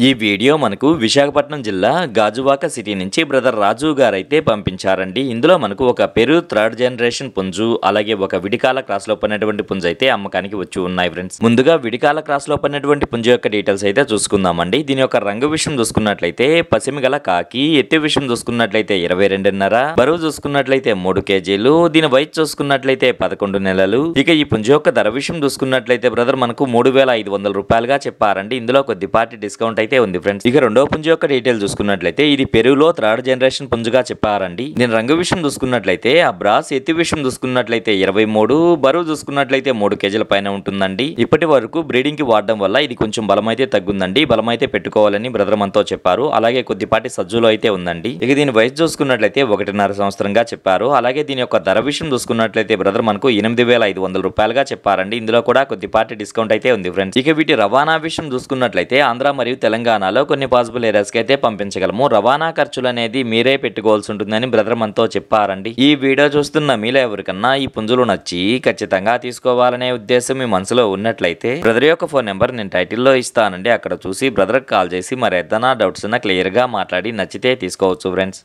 ఈ వీడియో మనకు విశాఖపట్నం జిల్లా గాజువాక సిటీ నుంచి బ్రదర్ రాజు గారు అయితే పంపించారండి. ఇందులో మనకు ఒక పెరు థర్డ్ జనరేషన్ పుంజు, అలాగే ఒక విడికాల క్రాస్ లో పడినటువంటి పుంజు అయితే అమ్మకానికి వచ్చి ఉన్నాయి ఫ్రెండ్స్. ముందుగా విడికాల క్రాస్ లో పడినటువంటి పుంజు యొక్క డీటెయిల్స్ అయితే చూసుకుందామండి. దీని యొక్క రంగు విషయం చూసుకున్నట్లయితే పసిమి గల కాకి, ఎత్తు విషయం చూసుకున్నట్లయితే 22.5, బరువు చూసుకున్నట్లయితే 3 కేజీలు, దీని వయసు చూసుకున్నట్లయితే 11 నెలలు. ఇక ఈ పుంజు యొక్క ధర విషయం చూసుకున్నట్లయితే బ్రదర్ మనకు 3,500 రూపాయలుగా చెప్పారండి. ఇందులో కొద్దిపాటి డిస్కౌంట్ అయితే ఉంది ఫ్రెండ్స్. ఇక రెండో పుంజు యొక్క డీటెయిల్ చూసుకున్నట్లయితే ఇది పెరుగులో థర్డ్ జనరేషన్ పుంజుగా చెప్పారండి. దీని రంగు విషయం చూసుకున్నట్లయితే అబ్రాస్, ఎత్తు విషయం చూసుకున్నట్లయితే 23, బరువు చూసుకున్నట్లయితే 3 కేజీల పైన ఉంటుందండి. ఇప్పటి వరకు బ్రీడింగ్ కి వాడడం వల్ల ఇది కొంచెం బలమైతే తగ్గుందండి. బలమైతే పెట్టుకోవాలని బ్రదర్ మనతో చెప్పారు. అలాగే కొద్దిపాటి సజ్జులో అయితే ఉందండి. ఇక దీని వయసు చూసుకున్నట్లయితే 1.5 సంవత్సరంగా చెప్పారు. అలాగే దీని యొక్క ధర విషయం చూసుకున్నట్లయితే బ్రదర్ మనకు 8,500 రూపాయలుగా చెప్పారండి. ఇందులో కూడా కొద్దిపాటి డిస్కౌంట్ అయితే ఉంది ఫ్రెండ్స్. ఇక వీటి రవాణా విషయం చూసుకున్నట్లయితే ఆంధ్ర మరియు తెలంగాణలో కొన్ని పాసిబుల్ ఏరియాస్ కి అయితే పంపించగలము. రవాణా ఖర్చులు అనేది మీరే పెట్టుకోవాల్సి ఉంటుందని బ్రదర్ మనతో చెప్పారండి. ఈ వీడియో చూస్తున్న మీలో ఎవరికన్నా ఈ పుంజులు నచ్చి ఖచ్చితంగా తీసుకోవాలనే ఉద్దేశం మీ మనసులో ఉన్నట్లయితే బ్రదర్ యొక్క ఫోన్ నెంబర్ నేను టైటిల్లో ఇస్తానండి. అక్కడ చూసి బ్రదర్ కాల్ చేసి మరి ఏదైనా డౌట్స్ ఉన్నా క్లియర్ గా మాట్లాడి నచ్చితే తీసుకోవచ్చు ఫ్రెండ్స్.